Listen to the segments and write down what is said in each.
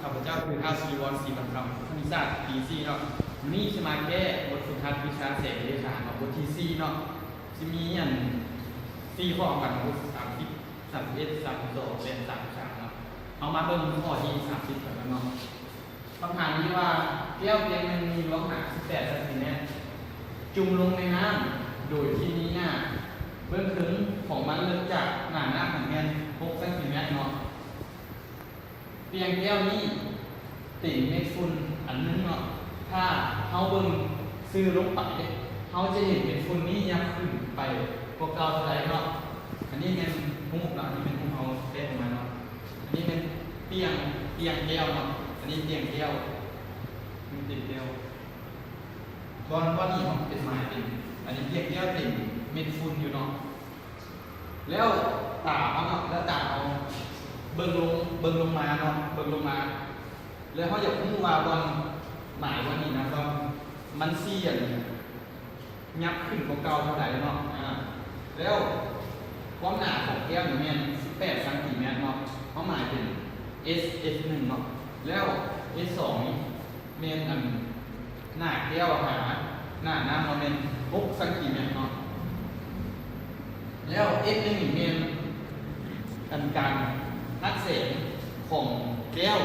ข้าพเจ้าคือท้าวศิริวรศรีบรรคำคณิตศาสตร์ปี4เนาะนี่จะมาแก้บทฝึกหัดวิชาเศษวิทยาศาสตร์บทที่4เนาะจะมีอย่าง4ข้อกันบท30 31 32เป็น33เนาะเอามาเบิ่งข้อที่30ก่อนเนาะคำถามนี้ว่าแก้วเพียงหนึ่งมีโลหะ18เซนติเมตรจุ่มลงในน้ำโดยที่นี้เนี่ยเบื้องถึงของมันเริ่มจากหน้าของแกน6เซนติเมตรเนาะเพียงแก้วนี้ติ่งเม็ดฝุ่นอันนึงเนาะถ้าเขาเบิ่งซื้อลงไปเขาจะเห็นเม็ดฝุ่นนี้ยับขึ้นไปพวกเราเท่าไรเนาะอันนี้เป็นหุ้มเนาะอันนี้เป็นหุ้มเอาเต้นออกมาเนาะอันนี้เป็นเปียงแก้วเนาะอันนี้เปียงแก้วมีติ่งแก้วก้อนนี้มันเป็นไม้ติ่งอันนี้เปียงแก้วติ่งเม็ดฝุ่นอยู่เนาะแล้วตาเขาเนาะแล้วตาเอาเบิ่งลงมาเนาะเบิ่งลงมาแล้วเขาอยากพูดว่าวันหมายวันนี้นะก็มันเสี่ยงยับขึ้นกว่าเก่าเท่าไหร่เนาะแล้วความหนาของแก้วอยู่เนี่ย18เซนติเมตรเนาะเขาหมายถึง S1 เนาะแล้ว S2 นี่เมนอันหน้าแก้วหาหน้าน้ำเราเมน6เซนติเมตรเนาะแล้ว S1 นี่เมนอันการนักเสพของแก้ว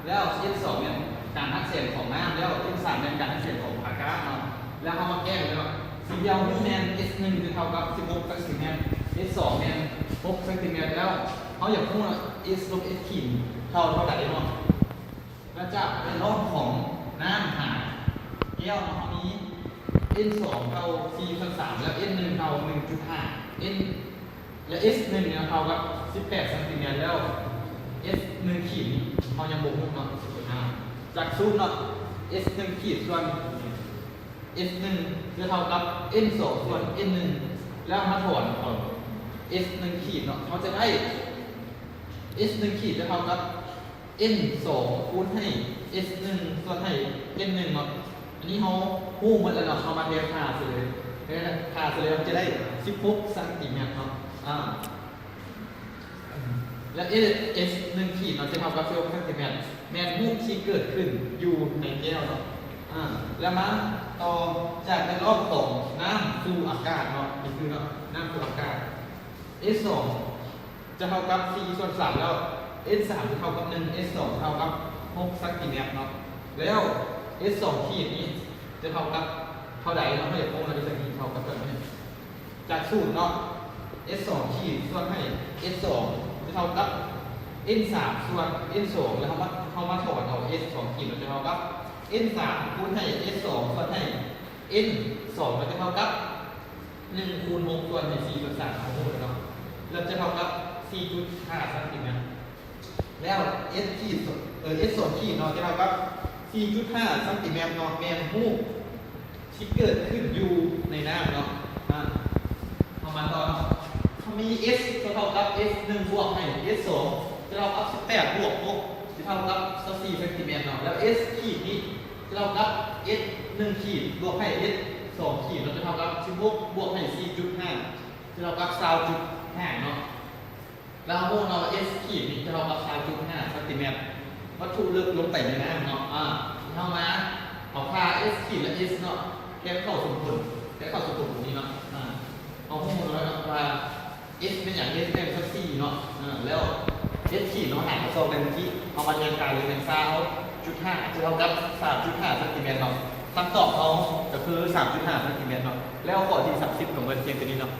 แล้ว S2 เนี่ยการนักเสพของน้ำแล้ว S3 เป็นการนักเสพของอากาศเนาะแล้วเขามาแก้เลยว่าสีเดียวนี่แมน S1 จะเท่ากับ16เซนติเมตร S2 แมน6เซนติเมตรแล้วเขาอยากพูดว่า S ลบ S ขีดเท่าไหร่เนาะแล้วจะเป็นรอบของน้ำหาแก้วเนาะเขามี N2 เท่า 4/3แล้ว N1 เท่า 1.5 N และ S1 เนี่ยเท่ากับ18เซนติเมตรแล้ว S1 ขีดเขายังบ่งเนาะจากสูตรเนาะ S1 ขีดส่วน S1 จะเท่ากับ N2 ส่วน N1 แล้วมาถอนS1 ขีดเนาะเขาจะได้ S1 ขีดจะเท่ากับ N2 คูณให้ S1 ส่วนให้ N1 เนาะอันนี้เขาพูดหมดแล้วเนาะเขามาเทียบค่าเสร็จเลยค่าเสร็จแล้วจะได้16เซนติเมตรเนาะและ S1 ขีดเราจะเท่ากับ16เซนติเมตรแมนรูปที่เกิดขึ้นอยู่ในแก้วเนาะแล้วมาต่อจากในรอบของน้ำสู่อากาศเนาะนี่คือเนาะน้ำสู่อากาศ S2 จะเท่ากับ4ส่วน3แล้ว S3 จะเท่ากับ1 S2 เท่ากับ6เซนติเมตรเนาะแล้ว S2 ขีดนี้จะเท่ากับเท่าใดเนาะให้คงเราจะมีเท่ากับแบบนี้จากสูตรเนาะ S2 ขีดส่วนให้ S2 จะเท่ากับ N3 ส่วน N2 แล้วเขามาถอดเอา S2 ขีดเราจะเท่ากับ N3 คูณให้ S2 ส่วนให้ N2 เราจะเท่ากับ1คูณ6ส่วนให้4ส่วน3เอาหมดเนาะเราจะเท่ากับ 4.5 เซนติเมตรแล้ว S ขีดS2 ขีดเนาะจะเท่ากับ 4.5 เซนติเมตรเนาะแมนฮูกที่เกิดขึ้นอยู่ในน้ำเนาะเอามาต่อเขามี S เท่ากับ S1 บวกให้ S2 จะเท่ากับ18บวก6จะเท่ากับ24เซนติเมตรเนาะแล้ว S ขีดนี้จะเท่ากับ S1 ขีดบวกให้ S2 ขีดเราจะเท่ากับ16บวกให้ 4.5 จะเท่ากับ20.5เนาะแล้วพวกเรา S ขีดนี้จะเท่ากับ20.5เซนติเมตรวัตถุลึกลงไปในน้ำเนาะเข้ามาเอาค่า S ขีดและ S เนาะแค่เข้าสมผลตรงนี้เนาะเอาข้อมูลแล้วว่า S เป็นอย่าง S เป็นสัก4เนาะแล้ว S ขีดเนาะหารกับ2เป็นเมื่อกี้เอามาเรียงกันเลยเป็น3.5จะเท่ากับ 3.5 เซนติเมตรเนาะคำตอบเขาก็คือ 3.5 เซนติเมตรเนาะแล้วข้อที่30ของมันเพียงตัวนี้เนาะ